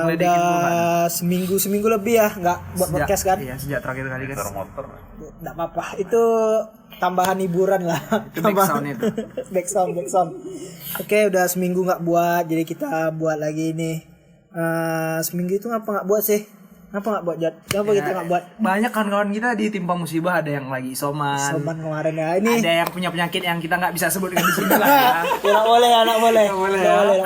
udah seminggu lebih ya nggak buat podcast kan? Iya, sejak terakhir kali kan. Motor. Nggak apa-apa, itu tambahan hiburan lah. Itu backsound itu. backsound. Oke, udah seminggu nggak buat, jadi kita buat lagi nih. Seminggu itu ngapa nggak buat sih? Ngapa nggak buat Jad? Kenapa kita nggak buat? Banyak kawan-kawan kita ditimpa musibah, ada yang lagi isoman Kemarin ya ini. Ada yang punya penyakit yang kita nggak bisa sebutkan di sini lah ya. Nggak boleh. Nggak boleh.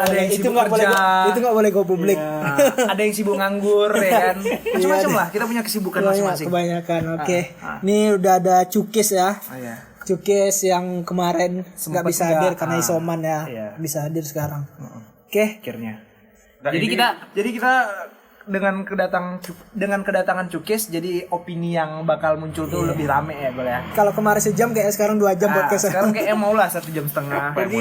Ada yang Itu sibuk nggak boleh. kerja. Itu nggak boleh go publik. Nah, ada yang sibuk nganggur ya kan. Macam-macam lah, kita punya kesibukan masing-masing. Kebanyakan. Oke. Ini udah ada Cukis ya. Iya. Cukis yang kemarin nggak bisa hadir karena isoman ya. Iya. Bisa hadir sekarang. Oke. Akhirnya. Jadi kita dengan kedatangan Cukis, jadi opini yang bakal muncul tuh lebih rame ya, boleh ya. Kalau kemarin sejam kayak sekarang 2 jam podcast. Sekarang kayak mau lah 1,5 jam. Jadi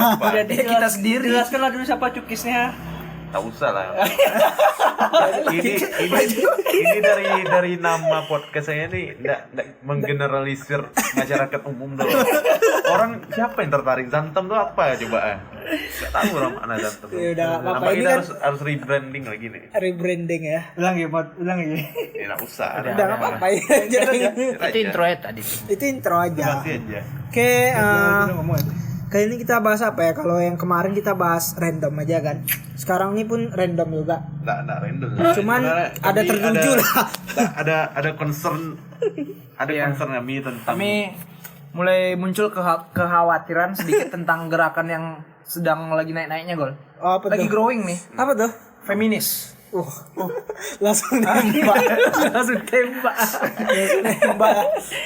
apa? Jadi kita sendiri. Jelaskanlah dulu siapa Cukisnya. Tak usah lah. ini dari nama podcast saya nih enggak menggeneralisir masyarakat umum dulu. Orang siapa yang tertarik Zantem tuh apa coba? Enggak tahu orang mana Zantem. Ya udah apa ini kita kan harus rebranding lagi nih. rebranding ya. Ulang ya. Ya enggak usah. Udah enggak apa-apa ya. Itu intro ya tadi. Itu intro aja. Ganti aja. Oke, kali ini kita bahas apa ya? Kalau yang kemarin kita bahas random aja kan. Sekarang ini pun random juga. Enggak random. Cuman ada tertuju lah. Ada concern. Ada concern kami tentang Kami mulai muncul kekhawatiran sedikit tentang gerakan yang sedang lagi naik-naiknya, Gol. Oh, apa Lagi tuh? growing nih. Apa tuh? Feminis. Langsung nembak. Langsung tembak. Nembak.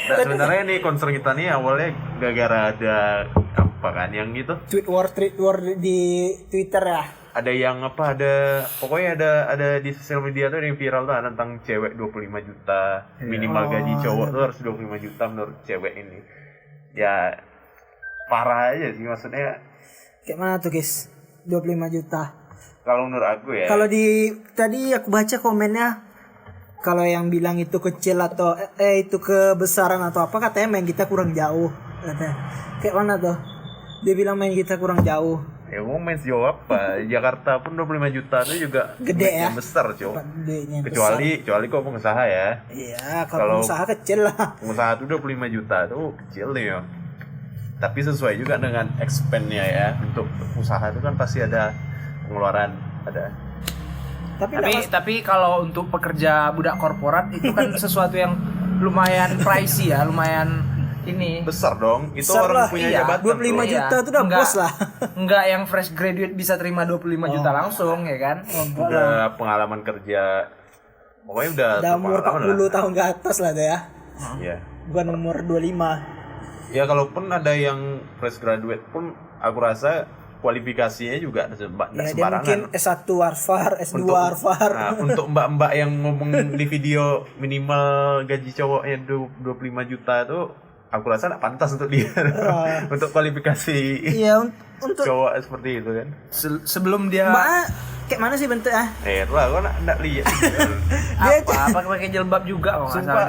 Nah, sebenarnya nih concern kita nih awalnya gara-gara ada apa kan yang gitu. Tweet war di Twitter ya. Ada yang pokoknya ada di sosial media tuh yang viral tuh tentang cewek 25 juta minimal gaji cowok tuh harus 25 juta menurut cewek ini. Ya parah aja sih maksudnya. Kayak mana tuh, guys? 25 juta. Kalau menurut aku ya. Kalau tadi aku baca komennya, kalau yang bilang itu kecil atau itu kebesaran atau apa, katanya main kita kurang jauh katanya. Kayak mana tuh? Dia bilang main kita kurang jauh. Ya mau main sejauh apa? Jakarta pun 25 juta itu juga Gede ya? yang besar, Cok. Gedenya Kecuali kok pengusaha ya. Iya, kalau usaha kecil lah. Pengusaha tuh 25 juta tuh kecil nih ya. Tapi sesuai juga dengan expand-nya ya. Untuk usaha itu kan pasti ada pengeluaran, ada. Tapi kalau untuk pekerja budak korporat itu kan sesuatu yang lumayan pricey ya, lumayan ini Besar dong. Itu Besar orang lah, punya iya. jabatan. 25 bro. juta itu udah bos lah. Enggak yang fresh graduate bisa terima 25 juta langsung ya kan. Udah pengalaman kerja. Pokoknya udah umur 40 tahun ke atas lah tuh ya. Iya. Bukan umur 25. Ya kalaupun ada yang fresh graduate pun aku rasa kualifikasinya juga Ya, dia sembarangan. mungkin S1 Harvard, S2 Harvard. Nah, untuk mbak-mbak yang ngomong di video minimal gaji cowoknya 25 juta itu aku rasa nggak pantas untuk dia. Untuk kualifikasi Iya, untuk cowok seperti itu kan. Sebelum dia Mbak kayak mana sih bentuknya? Lah kok nggak lihat. apa pakai jilbab juga kalau nggak salah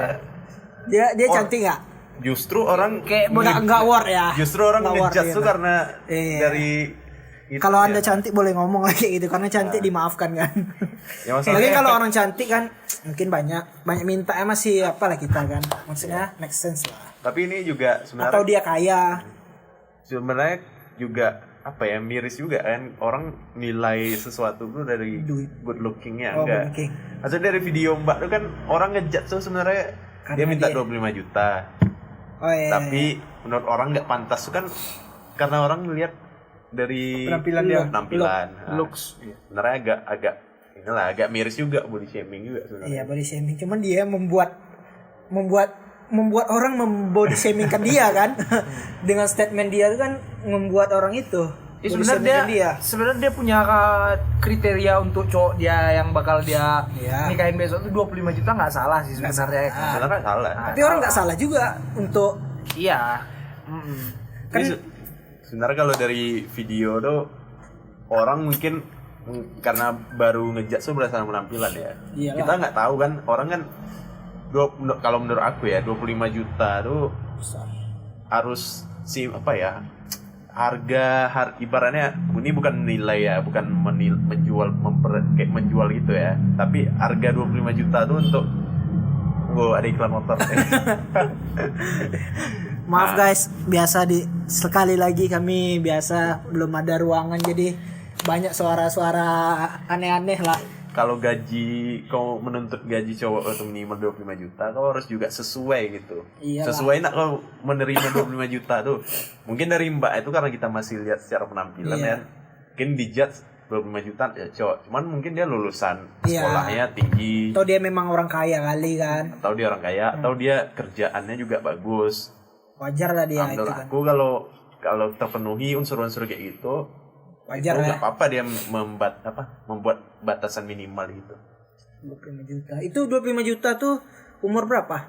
dia. Dia cantik nggak? Justru orang Kayak Nggak war ya. Justru orang Nggak war, ngejudge iya, tuh Pak. karena Iya. dari itu Kalau ya. Anda cantik boleh ngomong kayak gitu karena cantik dimaafkan kan. Ya, maksudnya Lagi kalau orang cantik kan mungkin banyak minta masih apalah kita kan. Maksudnya make sense lah. tapi ini juga Atau sebenarnya dia kaya. juga apa ya miris juga kan orang nilai sesuatu tuh dari Duit. good lookingnya Oh, enggak. good looking. Maksudnya dari video Mbak tuh kan orang ngejudge tuh sebenarnya Karena dia minta dia- 25 juta. Oh iya. Tapi menurut orang nggak pantas tuh kan karena orang lihat dari Penampilan dia. penampilan. Looks. Sebenarnya agak miris juga body shaming juga sebenarnya. Iya, body shaming. Cuman dia membuat orang membody shamingkan dia kan. Dengan statement dia itu kan membuat orang itu. Ya, body sebenarnya shamingkan sebenarnya dia punya kriteria untuk cowok dia yang bakal dia Iya. nikahin besok tuh 25 juta nggak salah sih sebenarnya. Sebenarnya salah. Tapi orang nggak salah juga untuk Iya. kan Ini sebenarnya kalau dari video tuh orang mungkin karena baru ngejudge tuh berdasarkan penampilan ya. Iyalah. Kita nggak tahu kan orang kan kalau menurut aku ya 25 juta tuh harus ibaratnya ini bukan nilai ya, bukan kayak menjual gitu ya, tapi harga 25 juta tuh untuk ada iklan motor. Maaf guys, biasa sekali lagi kami biasa belum ada ruangan jadi banyak suara-suara aneh-aneh lah. Kalau kau menuntut gaji cowok itu minimal 25 juta, kau harus juga sesuai gitu. Iyalah. Sesuai nak kau menerima 25 juta tuh. Mungkin dari Mbak itu karena kita masih lihat secara penampilan Iya. ya. Mungkin dijudge 25 juta ya cowok. Cuman mungkin dia lulusan Iya. sekolahnya tinggi. Atau dia memang orang kaya kali kan. Atau dia orang kaya, atau dia kerjaannya juga bagus. Wajar lah dia itu Menurut kan. aku kalau terpenuhi unsur-unsur kayak gitu, Wajar itu lah. nggak apa-apa dia membuat batasan minimal gitu. 25 juta. Itu 25 juta tuh umur berapa?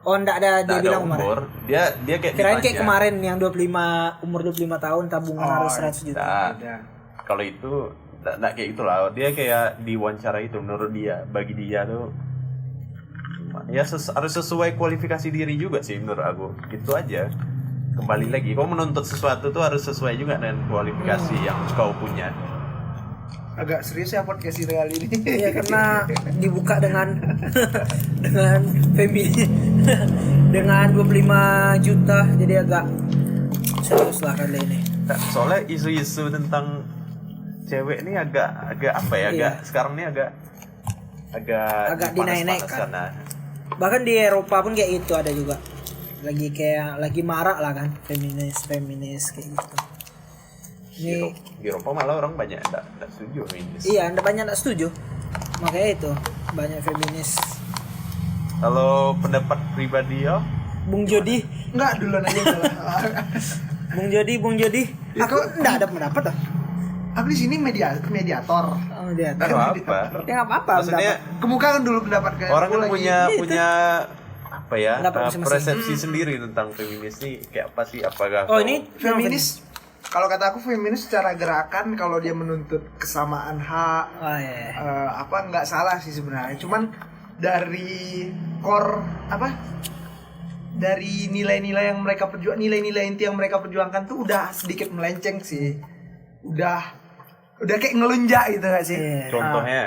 Oh, enggak ada dia Nggak ada bilang umur, dia kayak Kirain kayak ditanya. kemarin yang 25 umur 25 tahun tabungan harus 100 juta. Nah, kalau itu nggak kayak gitulah. Dia kayak diwawancara itu menurut dia, bagi dia tuh ya harus sesuai kualifikasi diri juga sih menurut aku. Gitu aja. Kembali lagi, kau menuntut sesuatu tuh harus sesuai juga dengan kualifikasi yang kau punya. Agak serius ya podcast ini kali ini. Iya, karena dibuka dengan dengan dengan 25 juta jadi agak serius lah kali ini. Nah, soalnya isu-isu tentang cewek ini agak apa ya? Iya. Sekarang ini agak Agak dinaik-naikkan. panas-panasan. Nah, Bahkan di Eropa pun kayak itu ada juga. Lagi marak lah kan feminis kayak gitu. Ini di Eropa malah orang banyak enggak setuju feminis. iya, Anda banyak enggak setuju. Makanya itu banyak feminis. Kalau pendapat pribadi ya, Bung Jody, Enggak, duluan aja salah. Bung Jody. Aku enggak ada pendapat ah. Aku di sini mediator. Oh, dia. nggak apa-apa. Ya enggak apa-apa. Maksudnya Kemukakan dulu pendapat kalian. orang kan Aku lagi- punya apa ya, Pendapat masing-masing. persepsi sendiri tentang feminis nih kayak apa sih? Apakah Oh, kau- ini feminis. Kalau kata aku feminis secara gerakan kalau dia menuntut kesamaan hak Oh iya. apa nggak salah sih sebenarnya. Cuman dari core apa? Dari nilai-nilai yang mereka nilai-nilai inti yang mereka perjuangkan tuh udah sedikit melenceng sih. Udah kayak ngelunjak gitu gak sih? Iya. contohnya?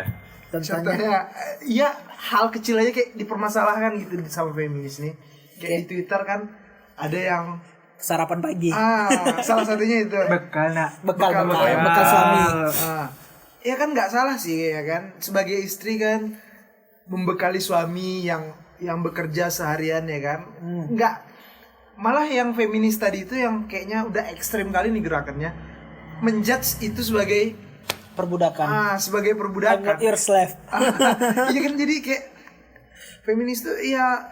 Contohnya, iya hal kecil aja kayak dipermasalahkan gitu sama feminis nih. Kayak di Twitter kan ada yang Sarapan pagi. salah satunya itu. Bekal nak. Bekal Bekal. suami. Ya kan nggak salah sih ya kan. Sebagai istri kan membekali suami yang bekerja seharian ya kan. Nggak, malah yang feminis tadi itu yang kayaknya udah ekstrim kali nih gerakannya. Menjudge itu sebagai Perbudakan. sebagai I'm perbudakan. not your slave. Iya kan, jadi kayak feminis tuh ya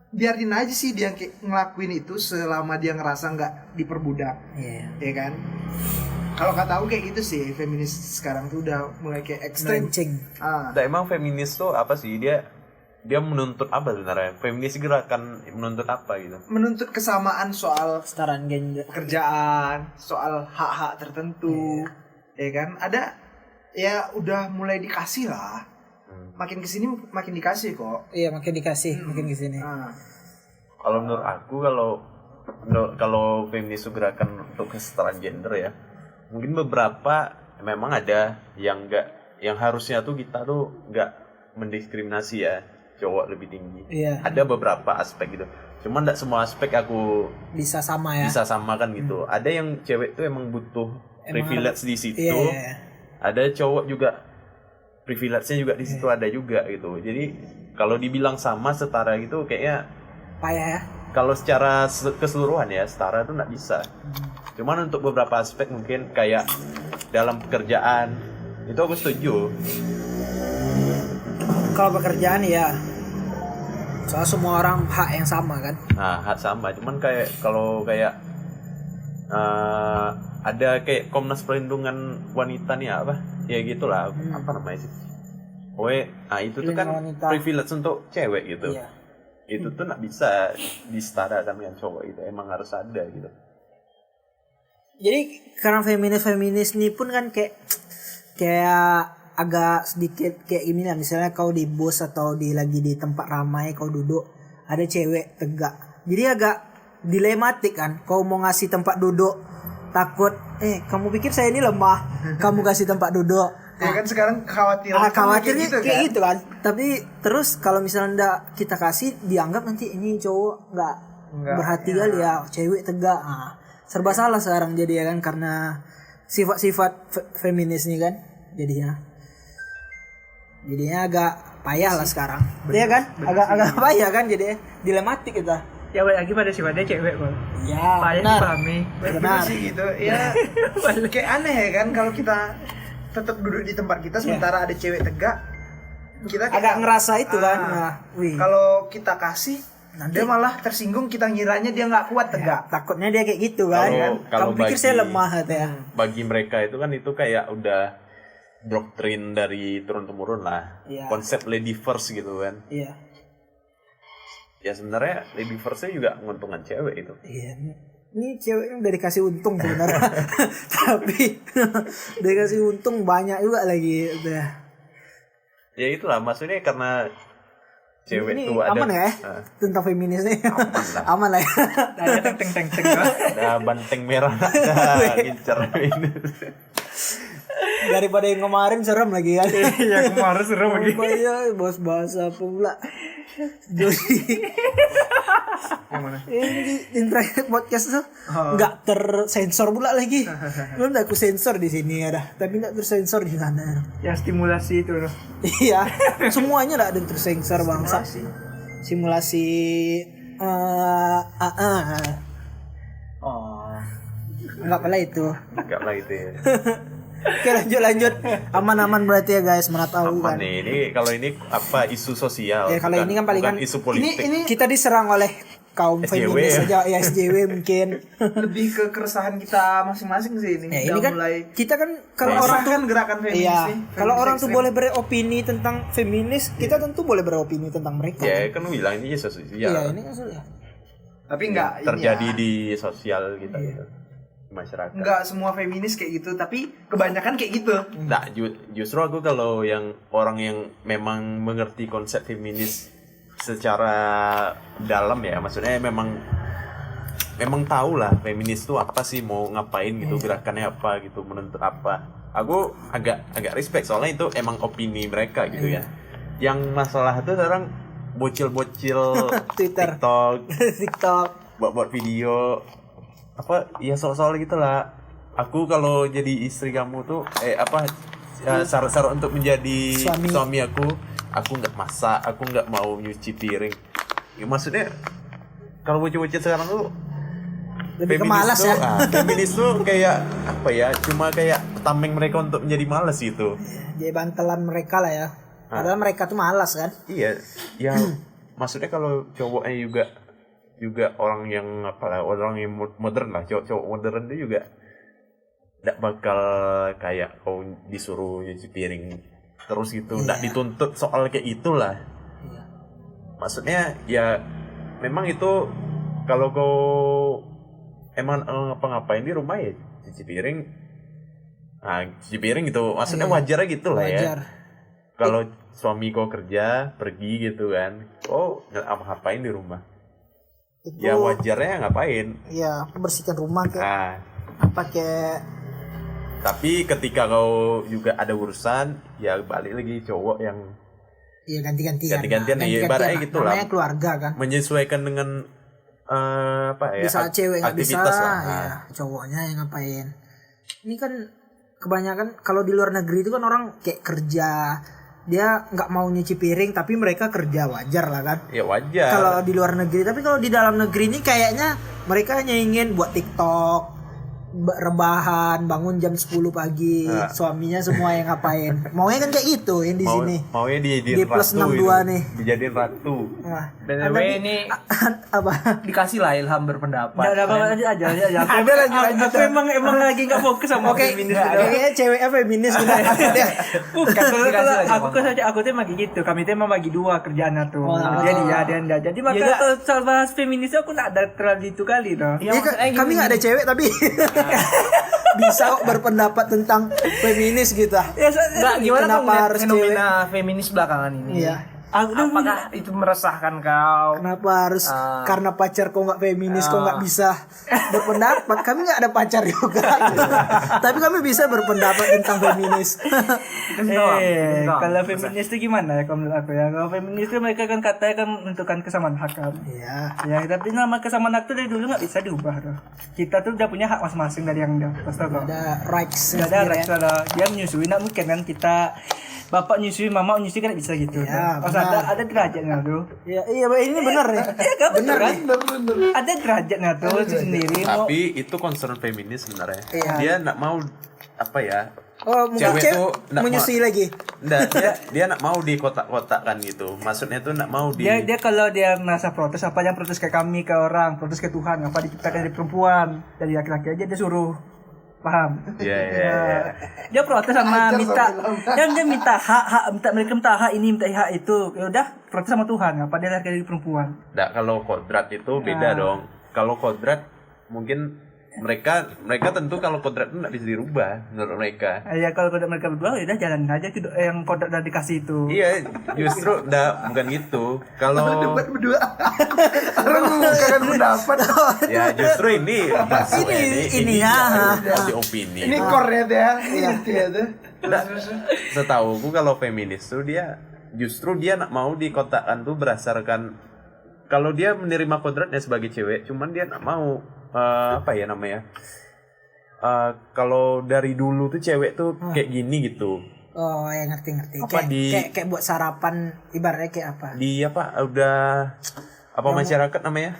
biarin aja sih dia kayak ngelakuin itu selama dia ngerasa nggak diperbudak, Iya. ya kan? Kalau kata aku kayak gitu sih, feminis sekarang tuh udah mulai kayak ekstrem. Melenceng. Nah, emang feminis tuh apa sih? Dia menuntut apa sebenarnya? Feminis gerakan menuntut apa gitu? Menuntut kesamaan soal Kesetaraan gender. pekerjaan, soal hak-hak tertentu, ya kan? Ada ya udah mulai dikasih lah. Makin kesini makin dikasih kok. Iya, makin dikasih, makin kesini. Kalau menurut aku kalau feminis itu gerakan untuk kesetaraan gender ya, mungkin beberapa memang ada yang harusnya tuh kita tuh nggak mendiskriminasi ya cowok lebih tinggi. Iya. Ada beberapa aspek gitu. Cuman nggak semua aspek aku Bisa sama ya. bisa samakan gitu. Ada yang cewek tuh emang butuh privilege di situ. Iya, iya. Ada cowok juga privilege-nya juga di situ ada juga gitu. Jadi kalau dibilang sama setara gitu kayaknya Payah ya. kalau secara keseluruhan ya setara itu nggak bisa. Cuman untuk beberapa aspek mungkin kayak dalam pekerjaan itu aku setuju. Kalau pekerjaan ya soal semua orang hak yang sama kan. Nah, hak sama. Cuman kalau ada kayak Komnas Perlindungan Wanita nih apa? Ya gitulah. Apa namanya sih? Itu tuh kan Perlindungan wanita. privilege untuk cewek gitu. Iya. Itu tuh nggak bisa disetarakan dengan cowok itu. Emang harus ada gitu. Jadi karena feminis ini pun kan kayak agak sedikit kayak ini lah, misalnya kau di bus atau lagi di tempat ramai kau duduk ada cewek tegak, jadi agak dilematik kan, kau mau ngasih tempat duduk takut kamu pikir saya ini lemah, kamu kasih tempat duduk. Ya kan sekarang Khawatirnya gitu kayak gitu kan. Tapi terus kalau misalnya ndak kita kasih, dianggap nanti ini cowok nggak berhati kali ya, cewek tegak. Serba salah sekarang jadi ya kan, karena sifat-sifat feminis nih kan, jadinya agak payah lah sekarang. Iya kan? Agak payah kan, jadi dilematik kita. Ya balik lagi pada sifatnya cewek kok. Ya, Payah benar. dipahami. Benar. sih gitu. Ya kayak aneh ya kan kalau kita tetap duduk di tempat kita sementara ada cewek tegak. Kita kayak, Agak ngerasa itu kan. Nah, kalau kita kasih dia malah tersinggung, kita ngiranya dia nggak kuat tegak. takutnya dia kayak gitu kan. Kalau Kamu pikir saya lemah katanya. Bagi mereka itu kan itu kayak udah doktrin dari turun temurun lah. Iya. Konsep lady first gitu kan. Iya. Ya sebenarnya lady firstnya juga menguntungkan cewek itu. Iya. Ini cewek udah dikasih untung sebenarnya. Tapi dikasih untung banyak juga lagi. Udah. Ya itulah maksudnya karena cewek Ini itu ada aman ya? Tentang feminis nih. Aman lah ya. Ada teng. ada banteng merah ada gincar ini. Daripada yang kemarin serem lagi kan. Yang kemarin serem lagi. Iya, bos bahasa apa pula. Jadi Yang mana? ini terakhir podcast tuh nggak tersensor pula lagi. Belum aku sensor di sini ada, tapi nggak tersensor di sana. Yang stimulasi itu loh. Iya, semuanya nggak ada tersensor bangsa. Simulasi. Oh. Nggak pala itu. Enggak lah itu ya. Oke lanjut. Aman-aman berarti ya guys, mana tahu Apa kan. nih ini kalau ini apa isu sosial? Ya, kalau bukan- ini kan palingan bukan isu politik. Ini Kita diserang oleh kaum SJW feminis ya? saja, ya SJW mungkin. lebih ke keresahan kita masing-masing sih ini. Ini Udah kan mulai kita kan kalau Masa orang tuh kan gerakan feminis iya, nih. kalau Feminis orang tuh ekstrim. boleh beropini tentang feminis, kita tentu boleh beropini tentang mereka. Ya kan bilang ini isu sosial. Iya, ini kan sudah. Tapi enggak Terjadi di sosial gitu. Gitu. Masyarakat. Enggak semua feminis kayak gitu, tapi kebanyakan kayak gitu. Nah, justru aku kalau yang orang yang memang mengerti konsep feminis secara dalam ya, maksudnya memang tahu lah feminis itu apa sih, mau ngapain gitu, gerakannya apa gitu, menuntut apa. Aku agak respect soalnya itu emang opini mereka gitu ya. Yang masalah itu sekarang bocil-bocil Twitter. TikTok buat video apa ya soal gitu lah. Aku kalau jadi istri kamu tuh syarat untuk menjadi suami aku nggak masak, aku nggak mau nyuci piring ya, maksudnya kalau bocil-bocil sekarang tuh Lebih ke malas ya. feminis tuh kayak apa ya, cuma kayak tameng mereka untuk menjadi malas gitu. Jadi bantelan mereka lah ya. Padahal mereka tuh malas kan. Iya ya. Maksudnya kalau cowoknya juga orang yang orang yang modern lah, cowok modern itu juga tidak bakal kayak kau disuruh nyuci piring terus gitu, tidak dituntut soal kayak itulah. Maksudnya ya memang itu kalau kau emang ngapa-ngapain di rumah ya cuci piring, cuci piring gitu, maksudnya wajar gitu lah ya. Wajar. Kalau suami kau kerja pergi gitu kan, kau ngapain di rumah? Itu, Ya wajarnya ngapain? ya bersihkan rumah kayak Nah, apa kayak. tapi ketika kau juga ada urusan, ya balik lagi cowok yang Iya ganti-gantian. Ganti-gantian, ya, ibaratnya gitu lah. Namanya keluarga kan. menyesuaikan dengan Di saat cewek nggak bisa, aktivitas lah. ya cowoknya yang ngapain. Ini kan kebanyakan kalau di luar negeri itu kan orang kayak kerja, dia nggak mau nyuci piring tapi mereka kerja, wajar lah kan. Ya wajar. Kalau di luar negeri, tapi kalau di dalam negeri ini kayaknya mereka hanya ingin buat TikTok, rebahan, bangun jam 10 pagi, suaminya semua yang ngapain. Maunya kan kayak gitu yang di sini. Maunya dijadiin Di plus ratu 62 itu. nih. Dijadiin ratu. Wah, BTW ini apa? dikasih lah ilham berpendapat. Udah apa aja. Ada lanjut. Aku emang lagi nggak fokus sama Oke, feminis. kayaknya ceweknya feminis gitu. Bukan kalau Dikasih lagi, aku kan saja aku tuh emang gitu. Kami tuh emang bagi dua kerjaan tuh. Oh. Jadi ya dan jadi maka Ya, kalau soal bahas feminis aku nggak ada terlalu itu kali dah. Ya, kami nggak ada cewek tapi bisa kok berpendapat tentang feminis gitu. Ya Nggak, gimana Kenapa kamu lihat harus fenomena feminis belakangan ini? Iya. Apakah itu meresahkan kau? Kenapa harus karena pacar kau nggak feminis kau nggak bisa berpendapat? Kami nggak ada pacar juga, tapi kami bisa berpendapat tentang feminis. Kalau feminis itu gimana ya kalau menurut aku ya? Kalau feminis itu mereka kan katanya kan menentukan kesamaan hak kan. Iya. Ya, tapi nama kesamaan hak itu dari dulu nggak bisa diubah tuh. Kita tuh udah punya hak masing-masing dari yang udah pasti kok. Ada rights. Nggak ada rights lah. Dia menyusui, nggak mungkin kan kita bapak nyusui, mama nyusui kan bisa gitu. Ya, Pas ada derajatnya tuh. Iya, ini benar ya. Bener kan? Ada derajatnya tuh sendiri. Tapi itu concern feminis sebenarnya. Iya. Dia nggak mau apa ya? Oh, Cewek cewek tuh nggak menyusui lagi. Nggak, dia nggak mau di kotak-kotakkan gitu. Maksudnya tuh nggak mau di. Dia kalau dia merasa protes, apa yang protes ke kami, ke orang, protes ke Tuhan, apa diciptakan dari perempuan, dari laki-laki aja dia suruh. Paham? Iya. Dia protes sama minta, dia minta hak, mereka minta hak ini, minta hak itu. Ya udah, protes sama Tuhan, apa dia laki dari perempuan. Nggak, kalau kodrat itu beda dong. Kalau kodrat mungkin mereka tentu kalau kodrat itu nggak bisa dirubah menurut mereka. Ya kalau kodrat mereka berdua ya udah jalanin aja gitu, yang kodrat udah dikasih itu. Iya, justru bukan gitu. Kalau Debat berdua. Orang mengungkapkan pendapat. ya justru ini masuk ini ya. kasih opini. Ini core ya. Iya tuh. Nggak, setahuku kalau feminis tuh dia justru dia nak mau dikotakkan tuh berdasarkan kalau dia menerima kodratnya sebagai cewek, cuman dia nak mau apa ya namanya? Kalau dari dulu tuh cewek tuh kayak gini gitu. Oh, ya ngerti. Apa Kayak buat sarapan ibaratnya kayak apa? Di apa? Udah apa masyarakat namanya?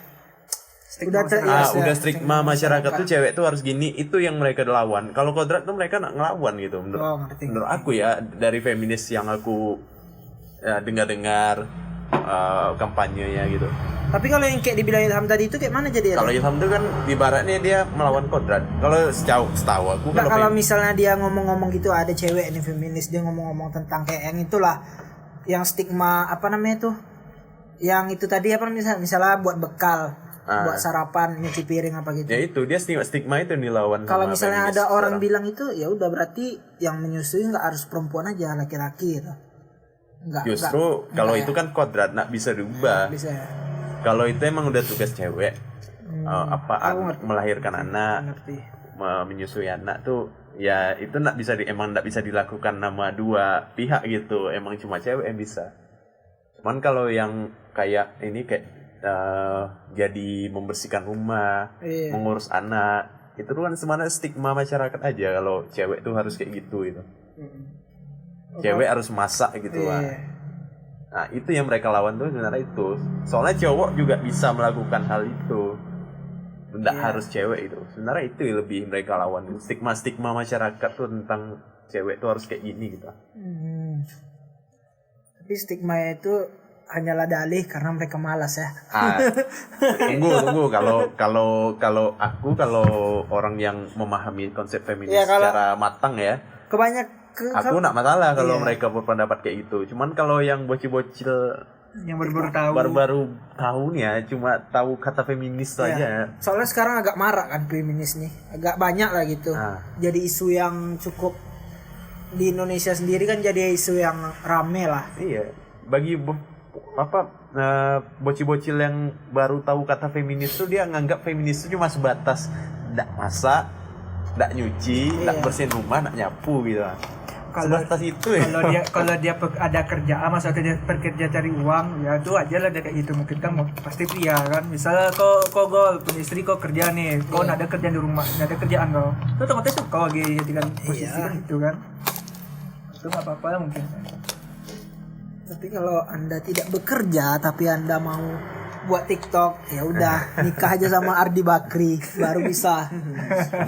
Udah stigma masyarakat tuh cewek tuh harus gini, itu yang mereka lawan. Kalau kodrat tuh mereka nak ngelawan gitu menurut aku ya, dari feminis yang aku dengar kampanyenya gitu. Tapi kalau yang kayak dibilang Ilham tadi itu kayak mana jadi ya? Kalau Ilham tuh kan ibaratnya dia melawan kodrat. Kalau setahu aku kalau misalnya dia ngomong-ngomong gitu, ada cewek nih feminis, dia ngomong-ngomong tentang kayak yang itulah, yang stigma apa namanya tuh, yang itu tadi apa misalnya buat bekal, buat sarapan, nyuci piring apa gitu. Ya itu dia stigma itu yang dilawan. Kalau misalnya ada orang bilang itu, ya udah berarti yang menyusui nggak harus perempuan aja, laki-laki gitu. Justru kalau itu kan kodrat nggak bisa diubah. Bisa. Kalau itu emang udah tugas cewek, melahirkan anak, menyusui anak tuh, ya itu emang nggak bisa dilakukan nama dua pihak gitu. Emang cuma cewek yang bisa. Cuman kalau yang kayak ini kayak jadi membersihkan rumah, mengurus anak, itu kan sebenarnya stigma masyarakat aja kalau cewek tuh harus kayak gitu itu. Cewek harus masak gitu lah. Nah itu yang mereka lawan tuh sebenarnya itu. Soalnya cowok juga bisa melakukan hal itu. Tidak harus cewek itu. Sebenarnya itu yang lebih mereka lawan. Stigma masyarakat tuh tentang cewek tuh harus kayak gini gitu. Tapi stigma itu hanyalah dalih karena mereka malas ya. Tunggu. Kalau orang yang memahami konsep feminis secara matang ya. Aku nggak masalah kalau mereka berpendapat kayak gitu. Cuman kalau yang bocil-bocil yang baru tahu nih ya, cuma tahu kata feminis aja. Soalnya sekarang agak marak kan feminis nih, agak banyak lah gitu. Jadi isu yang cukup di Indonesia sendiri kan, jadi isu yang rame lah. Iya, bagi bocil-bocil yang baru tahu kata feminis tuh dia nganggap feminis itu cuma sebatas ndak masak, ndak nyuci, ndak bersihin rumah, ndak nyapu gitu. Sebatas itu ya. Kalau dia ada kerjaan, masa kerja bekerja cari uang, ya itu aja lah dia kayak gitu. Mungkin kan pasti pria kan. Misalnya kau punya istri, kau kerja nih, kau nggak ada kerjaan di rumah, nggak ada kerjaan kau, itu otomatis tuh kau lagi kan posisi kan itu kan. Itu nggak apa-apa lah mungkin. Tapi kalau Anda tidak bekerja tapi Anda mau buat TikTok, ya udah nikah aja sama Ardi Bakri baru bisa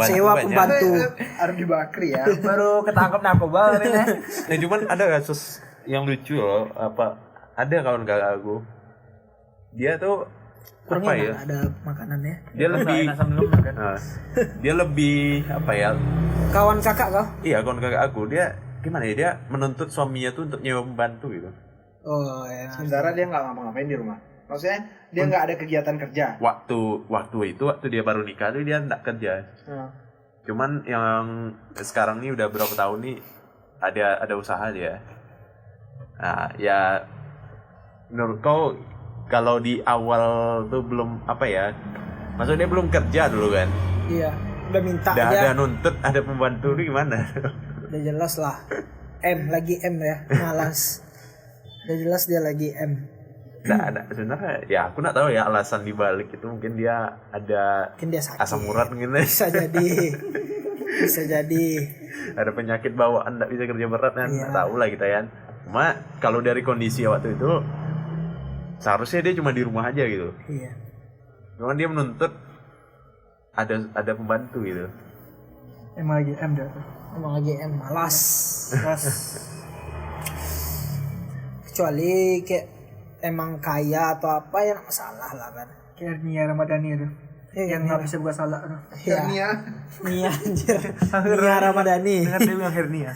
sewa pembantu. Ardi Bakri ya. Baru ketangkep narkoba ini. Nah cuman ada kasus yang lucu loh, ada kawan kakak aku, dia tuh apa ya? Ada makanannya. Dia lebih apa ya? Kawan kakak kau? Iya, kawan kakak aku, dia gimana ya? Dia menuntut suaminya tuh untuk nyewa pembantu gitu. Oh ya. Sementara dia nggak ngapa-ngapain di rumah. Maksudnya dia nggak ada kegiatan kerja. Waktu dia baru nikah tuh dia nggak kerja. Cuman yang sekarang nih udah berapa tahun nih ada usaha dia. Nah ya menurut kau kalau di awal tuh belum apa ya? Maksudnya belum kerja dulu kan? Iya, udah minta Udah aja. ada nuntut, ada pembantu itu gimana? Udah jelas lah. Lagi M ya, malas. Udah jelas dia lagi M. Nggak ada sebenarnya. Ya aku nggak tahu ya alasan dibalik itu, mungkin dia ada Mungkin dia sakit. asam urat mungkin. Bisa jadi. Bisa jadi. Ada penyakit bawaan nggak bisa kerja berat kan? Iya. Nggak tahu lah kita kan. Cuma kalau dari kondisi waktu itu seharusnya dia cuma di rumah aja gitu. Iya. Cuman dia menuntut ada pembantu gitu. Emang lagi M dah tuh. Emang lagi M, malas. Keras. Kecuali kayak emang kaya atau apa ya nggak masalah lah kan. Kayak Nia Ramadhani tuh. Iya, Yang nggak bisa buka salah tuh. Iya. Hernia. Nia anjir. Nia Ramadhani. Dengar dia bilang hernia.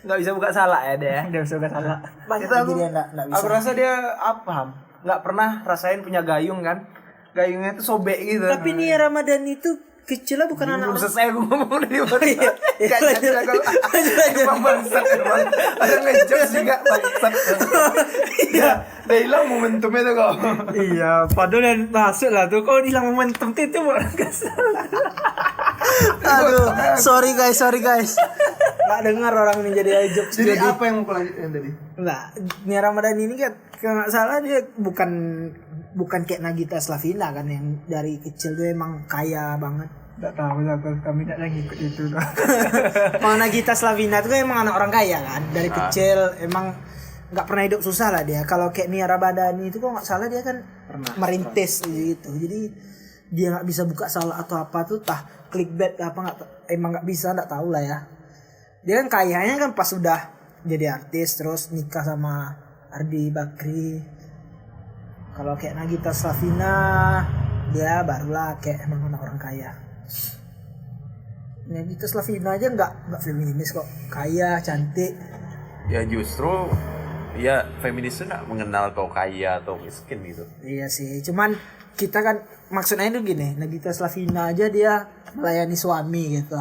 Nggak bisa buka salah ya dia. Nggak bisa buka salah. Banyak Itu lagi dia nggak bisa. Aku rasa dia apa Ham? Nggak pernah rasain punya gayung kan? Gayungnya tuh sobek gitu. Tapi Nia Ramadhani itu kecil lah bukan anak belum orang. selesai aku ngomong dari mana. Iya, Gak jadi aku. Emang bangsat emang. Ada ngejokes juga bangsat. Iya. Udah hilang momentumnya tuh kok. Iya, padahal yang masuk lah tuh. Kau hilang momentum itu orang kesal. Aduh, sorry guys. Nggak dengar orang ini jadi jokes. Jadi apa yang mau lanjutin tadi? Nggak, Nia Ramadhani ini kan kalau nggak salah dia bukan kayak Nagita Slavina kan yang dari kecil tuh emang kaya banget. Nggak tahu lah, kami tidak lagi ikut itu. Kalau Nagita Slavina itu kan emang anak orang kaya kan, dari kecil emang nggak pernah hidup susah lah dia. Kalau kayak Nia Ramadhani itu kok nggak salah dia kan merintis gitu, jadi dia nggak bisa buka salah atau apa tuh tah clickbait apa nggak emang nggak bisa, nggak tahu lah ya. Dia kan kayaknya kan pas udah jadi artis terus nikah sama Ardi Bakri. Kalau kayak Nagita Slavina dia barulah kayak emang anak orang kaya. Nagita Slavina aja nggak feminis kok, kaya cantik. Ya justru ya feminis itu nggak mengenal kau kaya atau miskin gitu. Iya sih, cuman kita kan maksudnya itu gini, Nagita Slavina aja dia melayani suami gitu.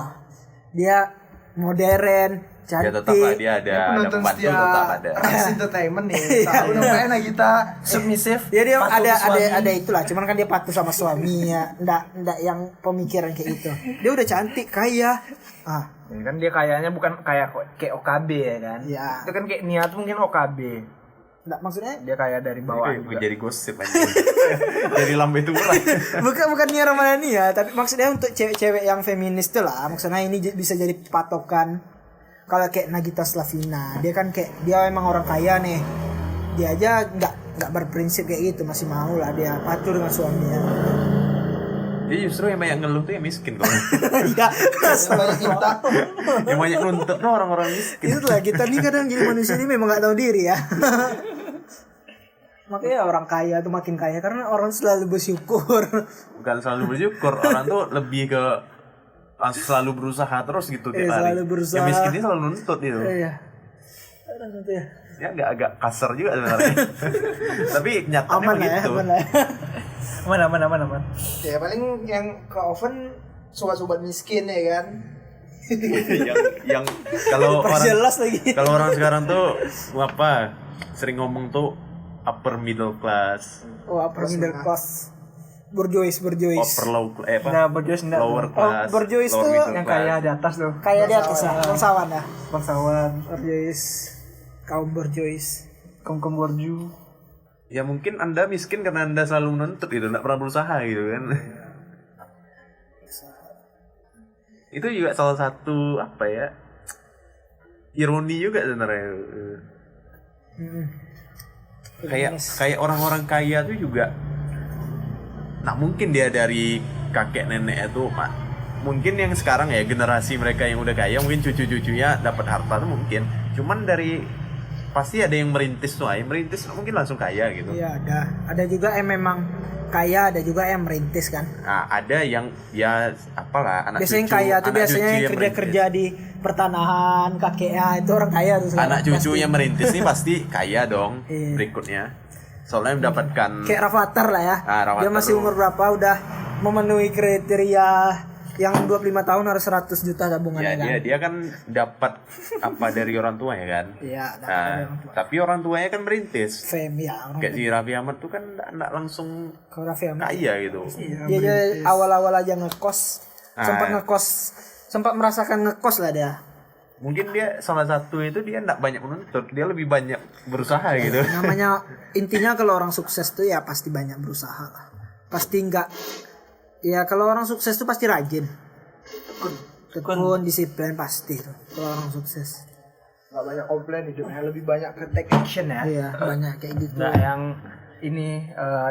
Dia modern, Ya cantik. tetap lah dia ada Penonton pembantu setia tetap ada. Ras Entertainment nih. Tahu namanya kita Submisif. Ya dia patuh ke suami. ada itulah, cuman kan dia patuh sama suaminya, ndak yang pemikiran kayak gitu. Dia udah cantik, kaya. Ah, Ya kan dia kayaknya bukan kayak OKB ya kan. Iya. Itu kan kayak niat mungkin OKB. ndak maksudnya Dia kayak dari bawah juga. Jadi gosip aja. Jadi lambe turun. bukan Nia Ramadhani ya, tapi maksudnya untuk cewek-cewek yang feminis tuh lah, maksudnya ini bisa jadi patokan. Kalau kayak Nagita Slavina, dia kan kayak dia emang orang kaya nih, dia aja nggak berprinsip kayak gitu, masih mau lah dia patuh dengan suaminya. Jadi justru yang banyak ngeluh tuh yang miskin kok. Iya, banyak kita. Yang banyak nuntut tuh orang-orang miskin. itulah kita nih kadang jadi manusia ini memang nggak tahu diri ya. Makanya orang kaya tuh makin kaya karena orang selalu bersyukur. Bukan selalu bersyukur, orang tuh lebih ke selalu berusaha terus gitu tiap hari. Selalu berusaha. Yang miskin ini selalu nuntut gitu. Iya. Orang itu ya. Ya agak kasar juga sebenarnya. Tapi nyatanya Aman lah ya, begitu. aman lah. Aman. Ya paling yang ke oven sobat-sobat miskin ya kan. yang kalau orang Perjelas lagi. kalau orang sekarang tuh apa sering ngomong tuh upper middle class, Oh, upper middle class. Borjois. upper low apa? Nah, berjois enggak. Lower class. Borjois lower tuh middle Yang class. kaya di atas tuh. Kayak di atas ya, bangsawan ya. Bangsawan, Borjois. Kaum Borjois. kaum borju. Ya mungkin Anda miskin karena Anda selalu menuntut gitu, enggak pernah berusaha gitu kan. Itu juga salah satu apa ya? Ironi juga sebenarnya. Kayak orang-orang kaya tuh juga nah mungkin dia dari kakek nenek itu mungkin yang sekarang ya generasi mereka yang udah kaya mungkin cucu-cucunya dapat harta tuh mungkin cuman dari pasti ada yang merintis tuh merintis mungkin langsung kaya gitu. Iya, ada juga yang memang kaya, ada juga yang merintis kan. Nah, ada yang ya apalah anak Biasanya yang cucu kaya tuh anak biasanya cucu yang yang kerja di pertanahan, kakeknya itu orang kaya tuh sekarang. anak cucu Pasti. yang merintis nih pasti kaya dong Iya. berikutnya soalnya mendapatkan Kayak Rafathar lah ya. Ah, Rafathar Dia masih tuh. umur berapa udah memenuhi kriteria Yang 25 tahun harus 100 juta tabungannya Ya kan. dia kan dapat apa dari orang tua ya kan. Iya, dapat Nah, dari orang tua. tapi orang tuanya kan merintis. Fame ya orang Kayak si Raffi Ahmad tuh kan nggak langsung kalau Raffi Ahmad. kaya gitu. Dia awal-awal aja ngekos, sempat merasakan ngekos lah dia. Mungkin dia salah satu itu dia nggak banyak menuntut, dia lebih banyak berusaha gitu. Namanya intinya kalau orang sukses tuh ya pasti banyak berusaha lah. Pasti enggak ya kalau orang sukses tuh pasti rajin. Tekun, disiplin pasti tuh kalau orang sukses. Nggak banyak komplain hidupnya, lebih banyak ke take action ya. Iya, banyak kayak gitu. Nggak yang ini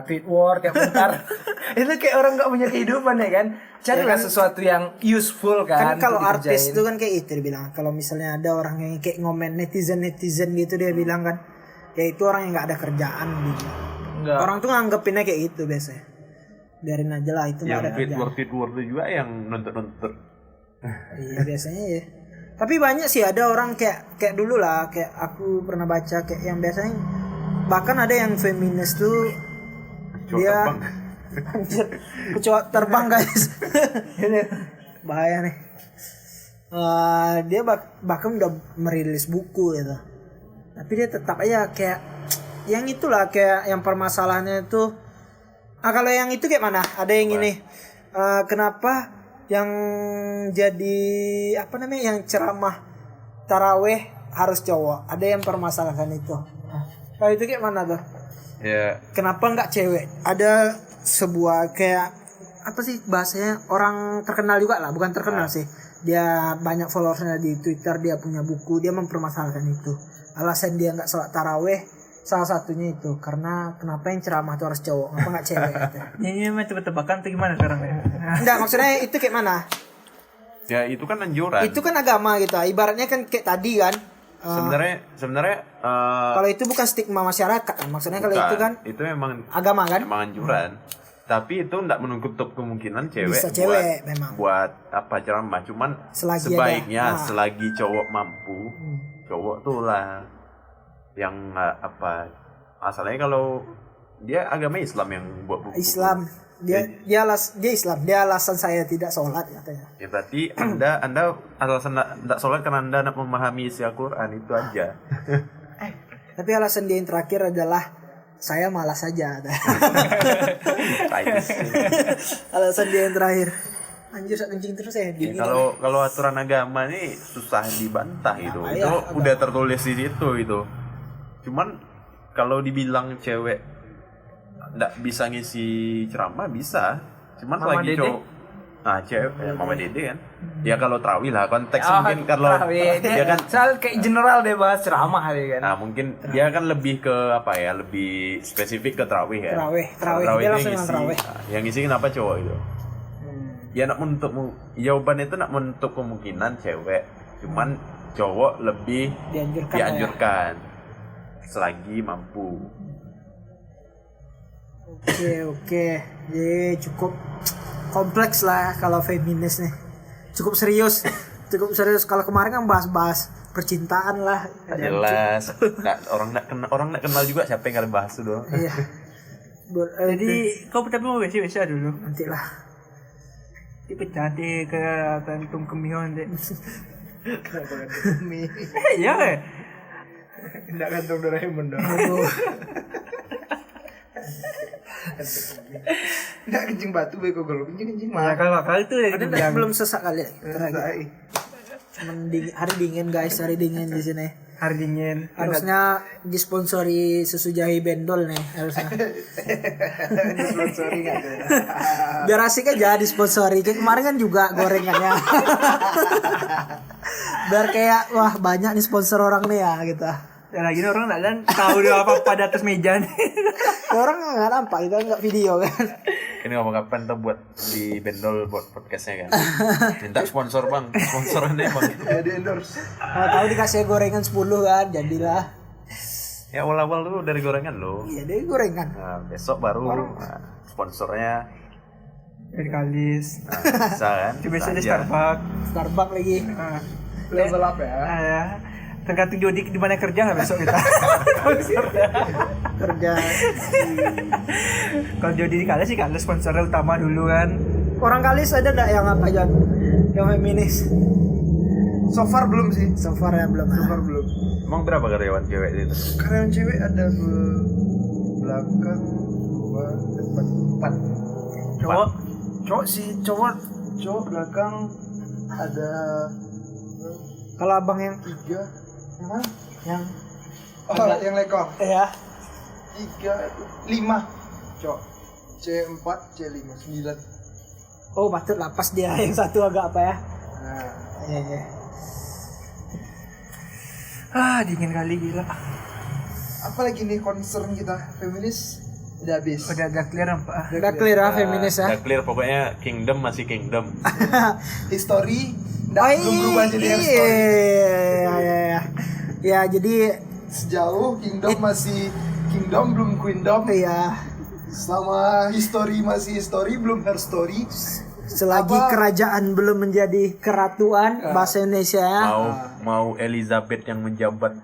tweet war tiap bentar. Itu kayak orang nggak punya kehidupan ya kan. Carilah sesuatu yang useful Kan kan. kalau untuk artis dikerjain. itu kan kayak itu dia bilang. Kalau misalnya ada orang yang kayak ngomen netizen gitu dia bilang kan, ya itu orang yang nggak ada kerjaan gitu. Enggak. Orang tuh nganggepinnya kayak gitu biasanya. Biarin aja lah itu nggak Yang ada kerjaan. tweet war itu juga yang nuntut. Iya biasanya ya. Tapi banyak sih ada orang kayak dulu lah, kayak aku pernah baca kayak yang biasanya bahkan ada yang feminis tuh dia anjir, kecoa terbang guys. Ini bahaya nih. Dia bahkan udah merilis buku gitu. Tapi dia tetap aja kayak yang itulah kayak yang permasalahannya itu kalau yang itu kayak mana? Ada yang ini kenapa yang jadi apa namanya yang ceramah taraweh harus cowok? Ada yang permasalahan itu. Kalau itu kayak mana tuh? Ya, Kenapa nggak cewek? Ada sebuah kayak apa sih bahasanya orang terkenal juga lah, bukan terkenal sih. Dia banyak followersnya di Twitter, dia punya buku, dia mempermasalahkan itu. Alasan dia nggak sholat taraweh salah satunya itu karena kenapa yang ceramah itu harus cowok, kenapa nggak cewek? Katanya. Ini mah tebak-tebakan tuh gimana sekarang ya? Enggak, maksudnya itu kayak mana? ya itu kan anjuran. Itu kan agama gitu. Ibaratnya kan kayak tadi kan. Sebenarnya Kalau itu bukan stigma masyarakat kan. Maksudnya kalau itu kan itu memang agama kan. anjuran. Tapi itu enggak menutup kemungkinan cewek, Bisa cewek memang. buat apa ceramah. Cuman Selagi sebaiknya ada. selagi cowok mampu, cowok tuh lah yang apa masalahnya kalau dia agama Islam yang buat buku. Islam. Dia Islam. Dia alasan saya tidak sholat katanya. Ya berarti anda alasan tidak sholat karena anda nak memahami isi Al-Quran itu aja. Tapi alasan dia yang terakhir adalah saya malas saja. Alasan dia yang terakhir. Anjir sak kencing terus ya. Ya, kalau aturan agama ini susah dibantah itu. Iya, Itu udah tertulis di situ itu. Cuman kalau dibilang cewek nggak bisa ngisi ceramah bisa. Cuman Mama lagi Dede? cowok. Nah, cewek ya, Mama Dede kan. Ya kalau terawih lah konteks Oh, mungkin kalau tarawih. dia kan soal kayak general deh bahas ceramah hari kan. nah mungkin dia kan lebih ke apa ya, lebih spesifik ke terawih ya. Terawih. Kalau Dia itu langsung yang dengan terawih. Nah, yang ngisi kenapa cowok itu? Ya nak menutup jawaban itu nak menutup kemungkinan cewek. Cuman cowok lebih dianjurkan selagi mampu. Oke. Jadi cukup kompleks lah kalau feminis nih. Cukup serius. Kalau kemarin kan bahas-bahas percintaan lah. Tak jelas. Orang nggak kenal juga siapa yang kalian bahas itu doang. Iya. Jadi kau tapi mau WC dulu. nanti lah. Dipecah deh ke kantung kemion deh. Kenapa kan demi? Iya kan? Tidak kantung Doraemon dong. Nggak kencing batu beko kalau kencing mah. Akal itu dari Ada dibilang. belum sesak kali terakhir. Cuman hari dingin guys, hari dingin di sini. Hari dingin. Harusnya disponsori susu jahe bendol nih harusnya. Sorry nggak tuh. Biar asik aja disponsori. Kayak kemarin kan juga gorengannya. Biar kayak wah banyak nih sponsor orang nih ya gitu. Dan lagi orang nggak dan tahu dia apa pada atas meja nih. Ya, orang nggak nampak itu nggak video kan. Ini ngomong kapan tuh buat di bendol buat podcastnya kan. Minta sponsor bang, sponsorannya bang. Jadi endorse. Tahu dikasih gorengan 10 kan, jadilah. Ya awal-awal dulu dari gorengan lo. Iya deh gorengan. Nah, besok baru sponsornya Dari Kalis. bisa kan. Coba Bisa di aja. Starbucks. Starbucks lagi. Nah, Level up ya. ya. Tergantung Jody di mana kerja nggak besok kita. Kerja. Kalau Jody di Kalis sih Kalis sponsornya utama dulu kan. Orang Kalis ada nggak yang apa Jon? Yang feminis? So far belum sih. So far ya belum. So far belum. Emang berapa karyawan cewek itu? Karyawan cewek ada belakang 2 depan 4. Cowok sih, cowok Cowok belakang ada Kalau abang yang 3. Yang mana? yang Yang lekong. ya 3 5 cowok. Cewek 4, cewek 5, 9. oh patut lah pas dia yang satu agak apa ya? Nah, Iya. Dingin kali gila. apalagi nih concern kita feminis udah habis. Udah agak clear apa? Udah clear lah feminis ya. Udah clear, pokoknya kingdom masih kingdom. History belum berubah jadi yang story. Iya. Ya jadi Sejauh kingdom masih kingdom, belum queendom. ya Selama history masih history, belum her story. selagi Apa? kerajaan belum menjadi keratuan bahasa Indonesia ya. Mau Elizabeth yang menjabat,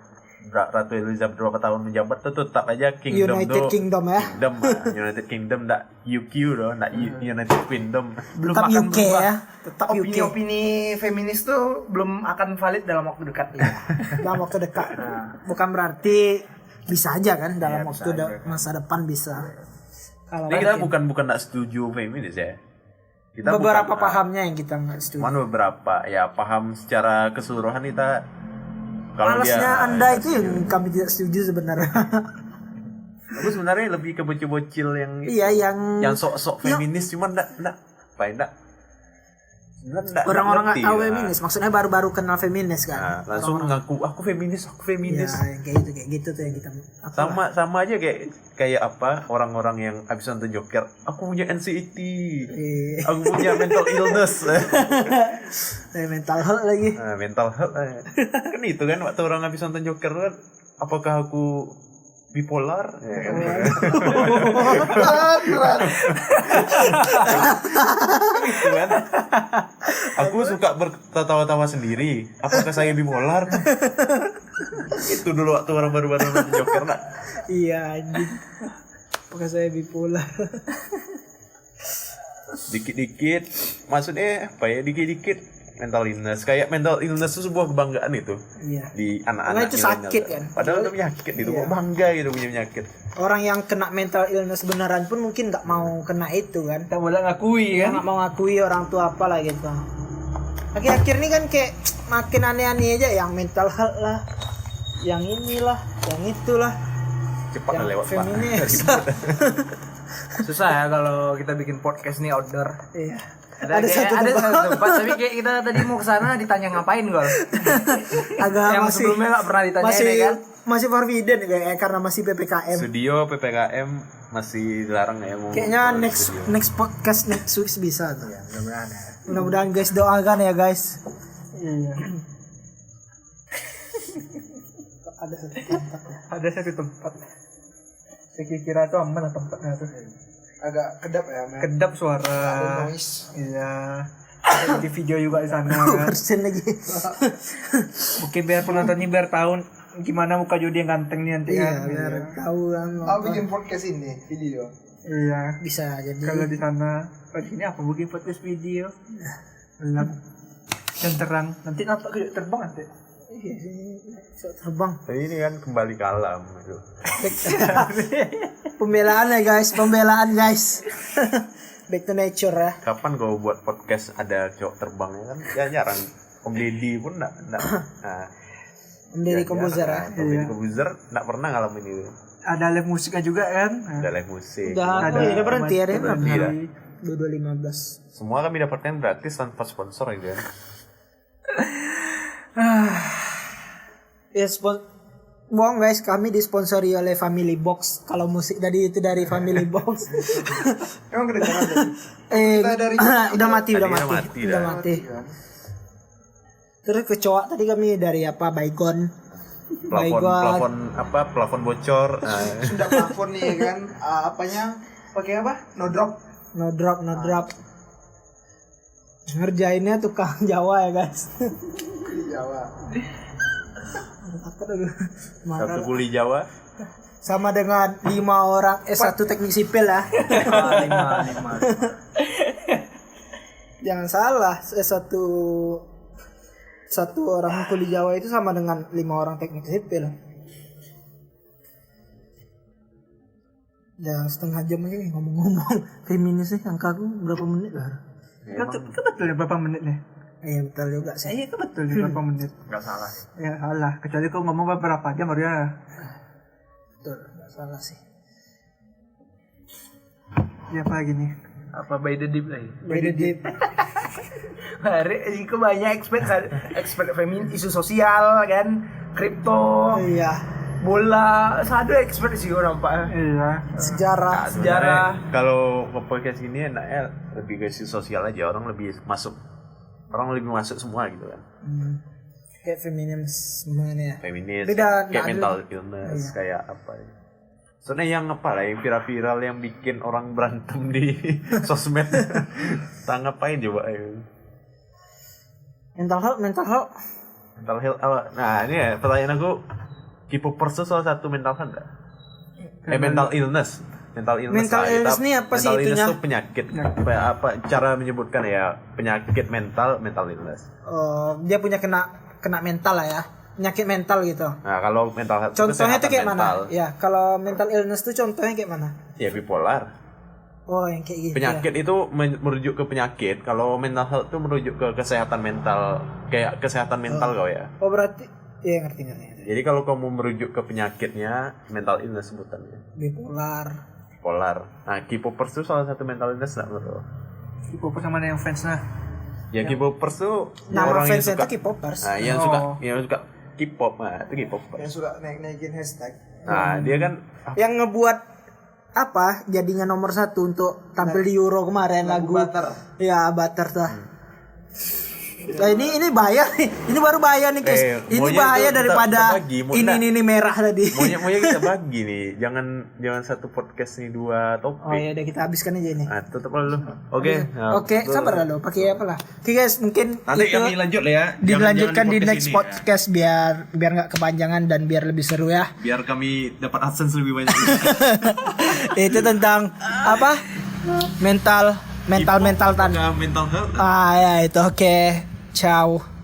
Ratu Elizabeth berapa tahun menjabat tuh tetap aja kingdom United tuh. Kingdom ya. Kingdom, United Kingdom, nggak UK loh, nggak United Kingdom. belum Tetap akan UK berubah. ya. Tetap UK. Opini-opini feminis tuh belum akan valid dalam waktu dekat. Dalam waktu dekat. Bukan berarti bisa aja kan dalam Iya, waktu bisa aja. masa depan bisa. Kalau Ini kita bukan nggak setuju feminis ya. Kita beberapa bukan, pahamnya yang kita nggak setuju. cuman beberapa ya paham secara keseluruhan kita. Kalau Malasnya dia, Anda itu yang kami tidak setuju sebenarnya. aku sebenarnya lebih ke bocil-bocil yang Iya yang sok-sok feminis, cuman enggak orang-orang nggak tahu feminis, maksudnya baru-baru kenal feminis kan. Nah, langsung ngaku aku feminis. Iya, yang kayak gitu tuh yang kita Sama aja kayak apa orang-orang yang abis nonton Joker, aku punya anxiety, aku punya mental illness. mental health lagi. Nah, mental health kan itu kan waktu orang habis nonton Joker kan, apakah aku bipolar? Ya, kan? Berat. Gitu kan. Aku suka bertawa-tawa sendiri. Apakah saya bipolar? Itu dulu waktu orang baru-baru nonton Joker nak. Iya anjing. Apakah saya bipolar? Dikit-dikit, maksudnya apa ya, dikit-dikit mental illness. Kayak mental illness itu sebuah kebanggaan itu Iya. di Karena anak-anak itu milenial. sakit kan. Padahal itu penyakit itu, Iya. kok bangga gitu punya penyakit. Orang yang kena mental illness beneran pun mungkin nggak mau kena itu kan. Kita boleh ngakui Dia kan. nggak mau ngakui orang tua apa lah gitu. Akhir-akhir ini kan kayak makin aneh-aneh aja, yang mental health lah, yang inilah, yang itulah, Cepat yang lewat Pak. feminis. Susah ya kalau kita bikin podcast nih outdoor. Iya. Ada satu tempat, tapi kayak kita tadi mau kesana ditanya ngapain Gol. Agak Yang masih sebelumnya nggak pernah ditanyain masih ya kan. masih forbidden kayak karena masih PPKM. Studio PPKM masih dilarang ya mau. Kayaknya mau next studio. next podcast next week bisa tuh. Mudah-mudahan ya. Mudah-mudahan guys doakan ya guys. Iya. Ada satu tempat ya. Ada satu tempat. Saya kira tuh aman lah tempatnya tuh. Agak kedap ya, men. Kedap Ada suara. noise. Iya. Ada di video juga di sana kan. Persen lagi. Mungkin biar penontonnya biar tahu gimana muka Jody yang ganteng nih nanti Iya, kan. biar tahu kan. Oh, bikin podcast ini video. Iya. Bisa jadi. Kalau di sana, oh di sini apa bikin podcast video? Gelap dan terang. Nanti nampak kayak terbang nanti. Iya sih, sok terbang. Tapi ini kan kembali ke alam gitu. Pembelaan ya guys, pembelaan guys. Back to nature ya. Kapan kau buat podcast ada cowok terbang ya kan? Ya jarang. Om Deddy pun enggak. Nah, Menjadi komposer ya. Om Deddy Komposer enggak pernah ngalamin itu. Ada live musiknya juga kan. Ada live musik. Udah, udah berhenti ya deh. Iya. 22.15. Semua kami dapatkan gratis tanpa sponsor gitu ya. Ya bohong guys, kami disponsori oleh Family Box. Kalau musik tadi itu dari Family Box. Emang kedengaran tadi? Eh, Kita dari- udah mati, Tadi udah udah mati, mati, udah dah. mati. Kan? Terus kecoa tadi kami dari apa? Baygon. Plafon bocor. Sudah plafon nih ya kan. Apanya? Pakai apa? No drop. No drop, no drop. Ngerjainnya tukang Jawa ya guys. Di Jawa. Aduh, marah. Satu kuli Jawa. Sama dengan 5 orang S1 teknik sipil ya. 5. Jangan salah, satu orang kuli Jawa itu sama dengan 5 orang teknik sipil. Jangan setengah jam aja nih ngomong-ngomong feminis nih, angka aku berapa menit lah? Kan betul ya berapa menit nih? Iya betul juga sih. Iya kan betul ya berapa menit? Nggak salah. Ya salah, kecuali kau ngomong beberapa jam baru ya. Betul, nggak salah sih. Ya apa lagi nih? Apa by the deep lagi? Beda deep. Hari ini banyak expert feminis, isu sosial kan, kripto, Iya. bola, ada expert sih orang nampak. Iya. Sejarah. Sejarah. Kalau podcast ini enaknya lebih ke isu sosial aja, orang lebih masuk semua gitu kan. Kayak feminisme ini ya. Feminis, Beda, kayak nggak mental ada. illness, kayak apa ya. Soalnya yang apa lah, yang viral-viral yang bikin orang berantem di sosmed. Tak ngapain coba ya. Mental health. Mental health apa? Nah ini ya pertanyaan aku, K-popers itu salah satu mental health nggak? Mental illness. Mental illness ini apa sih mental illness itunya? itu penyakit. Apa cara menyebutkan ya, penyakit mental illness. Oh, dia punya kena mental lah ya. Penyakit mental gitu. Nah kalau mental health Contohnya itu kesehatan kayak mental. mana? Ya, kalau mental illness itu contohnya kayak mana? Ya bipolar. Oh, yang kayak gitu. Penyakit itu merujuk ke penyakit. Kalau mental health itu merujuk ke kesehatan mental, kayak kesehatan mental kau ya. Oh, berarti ya ngerti. Jadi kalau kamu merujuk ke penyakitnya, mental illness sebutannya. Bipolar. Nah, K-popers itu salah satu mental illness nggak menurut lo? K-popers sama yang fansnya. Ya K-popers tuh Nama orang yang fansnya suka, itu K-popers. nah, yang suka K-pop, nah itu K-popers. Yang suka naik-naikin hashtag. Nah, dia kan Yang ngebuat apa jadinya nomor 1 untuk tampil di Euro kemarin lagu Butter. Ya Butter tuh. Nah, ini bahaya nih. Ini baru bahaya nih, guys. Ini maunya bahaya itu daripada kita bagi, ini merah tadi. maunya kita bagi nih. Jangan satu podcast nih 2 topik. Oh ya udah kita habiskan aja ini. Nah, tutup dulu. Oke. Nah, Oke, sabar dulu. Pakai apa lah? Oke guys, mungkin nanti itu kami lanjut lah ya. dilanjutkan di Jangan next podcast ini, podcast biar nggak kepanjangan dan biar lebih seru ya. ya. Biar kami dapat AdSense lebih banyak. Itu tentang apa? Mental tadi. Mental health. Ah ya itu oke. Ciao.